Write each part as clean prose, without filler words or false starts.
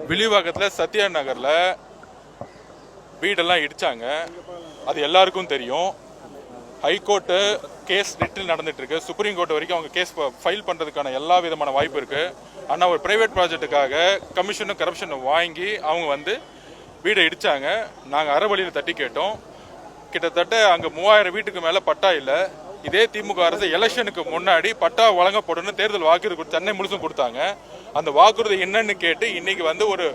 வில்லிவாக்கத்தில் சத்யா நகரில் வீடெல்லாம் இடித்தாங்க. அது எல்லாருக்கும் தெரியும். ஹைகோர்ட்டு கேஸ் ரிட்டில் நடந்துட்டு இருக்கு. சுப்ரீம் கோர்ட் வரைக்கும் அவங்க கேஸ் ஃபைல் பண்ணுறதுக்கான எல்லா விதமான வாய்ப்பு இருக்குது. ஆனால் ஒரு ப்ரைவேட் ப்ராஜெக்ட்டுக்காக கமிஷனும் கரப்ஷனும் வாங்கி அவங்க வீடை இடித்தாங்க. நாங்கள் அறவழியில் தட்டி கேட்டோம். கிட்டத்தட்ட அங்கே 3000 வீட்டுக்கு மேலே பட்டா இல்லை. இதே திமுக அரசு எலெக்ஷனுக்கு முன்னாடி பட்டா வழங்கப்படும்னு தேர்தல் வாக்குறுதி சென்னை முழுசும் கொடுத்தாங்க. அந்த வாக்குறுதி என்னன்னு கேட்டு இன்னைக்கு ஒரு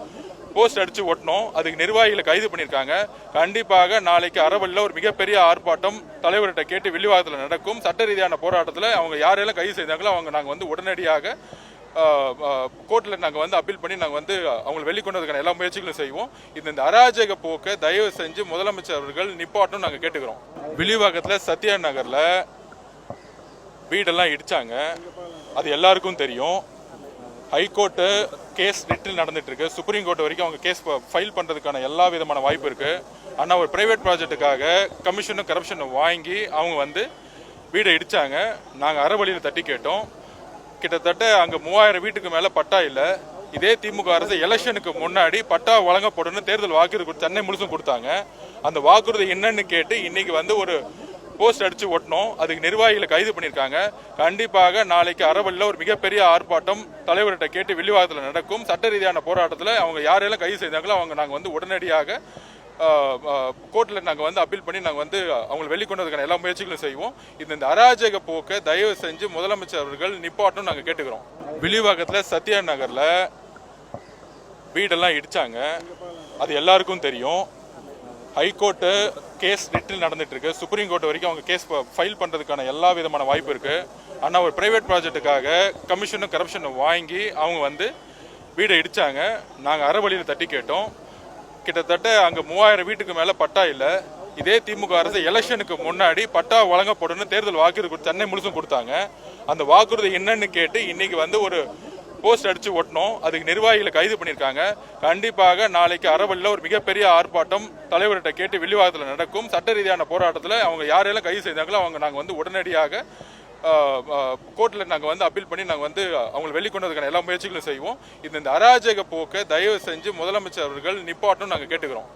போஸ்ட் அடிச்சு ஒட்டணும். அதுக்கு நிர்வாகிகளை கைது பண்ணியிருக்காங்க. கண்டிப்பாக நாளைக்கு அறவழியில் ஒரு மிகப்பெரிய ஆர்ப்பாட்டம் தலைவர்கிட்ட கேட்டு வில்லிவாக்கத்தில் நடக்கும். சட்ட ரீதியான போராட்டத்தில் அவங்க யாரெல்லாம் கைது செய்தாங்களோ அவங்க நாங்கள் உடனடியாக கோர்ட்டில் நாங்கள் அப்பீல் பண்ணி நாங்கள் அவங்களை வெளிக்கொண்டதுக்கான எல்லா முயற்சிகளும் செய்வோம். இந்த அராஜக போக்கை தயவு செஞ்சு முதலமைச்சர் அவர்கள் நிப்பாட்டும் நாங்கள் கேட்டுக்கிறோம். வில்லிவாக்கத்தில் சத்யா நகரில் வீடெல்லாம் இடித்தாங்க. அது எல்லாருக்கும் தெரியும். ஹைகோர்ட்டு கேஸ் ரிட்டில் நடந்துட்டு இருக்கு. சுப்ரீம் கோர்ட் வரைக்கும் அவங்க கேஸ் ஃபைல் பண்ணுறதுக்கான எல்லா விதமான வாய்ப்பு இருக்குது. ஆனால் ஒரு ப்ரைவேட் ப்ராஜெக்ட்டுக்காக கமிஷனும் கரப்ஷனும் வாங்கி அவங்க வீடை இடித்தாங்க. நாங்கள் அறவழியில் தட்டி கேட்டோம். கிட்டத்தட்ட அங்கே 3000 வீட்டுக்கு மேலே பட்டா இல்லை. இதே திமுக அரசு எலெக்ஷனுக்கு முன்னாடி பட்டா வழங்கப்படும்னு தேர்தல் வாக்குறுதி சென்னை முழுசும் கொடுத்தாங்க. அந்த வாக்குறுதி என்னன்னு கேட்டு இன்னைக்கு ஒரு போஸ்ட் அடிச்சு ஒட்டணும். அதுக்கு நிர்வாகிகளை கைது பண்ணியிருக்காங்க. கண்டிப்பாக நாளைக்கு அறவழியில் ஒரு மிகப்பெரிய ஆர்ப்பாட்டம் தலைவர்கிட்ட கேட்டு வில்லிவாக்கத்தில் நடக்கும். சட்ட ரீதியான போராட்டத்தில் அவங்க யாரெல்லாம் கைது செய்தாங்களோ அவங்க நாங்கள் உடனடியாக கோர்ட்டில் நாங்கள் அப்பீல் பண்ணி நாங்கள் அவங்களை வெளிக்கொண்டதுக்கான எல்லா முயற்சிகளும் செய்வோம். இந்த அராஜக போக்கை தயவு செஞ்சு முதலமைச்சர் அவர்கள் நிப்பாட்டும் நாங்கள் கேட்டுக்கிறோம். வில்லிவாக்கத்தில் சத்யா நகரில் வீடெல்லாம் இடித்தாங்க. அது எல்லாருக்கும் தெரியும். ஹைகோர்ட்டு கேஸ் ரிட்டில் நடந்துட்டு இருக்கு. சுப்ரீம் கோர்ட் வரைக்கும் அவங்க கேஸ் ஃபைல் பண்ணுறதுக்கான எல்லா விதமான வாய்ப்பு இருக்குது. ஆனால் ஒரு ப்ரைவேட் ப்ராஜெக்ட்டுக்காக கமிஷனும் கரப்ஷனும் வாங்கி அவங்க வீடை இடித்தாங்க. நாங்கள் அறவழியில் தட்டி கேட்டோம். கிட்டத்தட்ட அங்கே 3000 வீட்டுக்கு மேலே பட்டா இல்லை. இதே திமுக அரசு எலெக்ஷனுக்கு முன்னாடி பட்டா வழங்கப்படும்னு தேர்தல் வாக்குறுதி சென்னை முழுசும் கொடுத்தாங்க. அந்த வாக்குறுதி என்னன்னு கேட்டு இன்னைக்கு ஒரு போஸ்ட் அடிச்சு ஒட்டணும். அதுக்கு நிர்வாகிகளை கைது பண்ணியிருக்காங்க. கண்டிப்பாக நாளைக்கு அறவழியில் ஒரு மிகப்பெரிய ஆர்ப்பாட்டம் தலைவர்கிட்ட கேட்டு வில்லிவாக்கத்தில் நடக்கும். சட்ட ரீதியான போராட்டத்தில் அவங்க யாரெல்லாம் கைது செய்தாங்களோ அவங்க நாங்கள் உடனடியாக கோர்ட்டில் நாங்கள் அப்பீல் பண்ணி நாங்கள் அவங்களை வெளிக்கொண்டதுக்கான எல்லா முயற்சிகளும் செய்வோம். இந்த அராஜக போக்கை தயவு செஞ்சு முதலமைச்சர் அவர்கள் நிப்பாட்டும் நாங்கள் கேட்டுக்கிறோம்.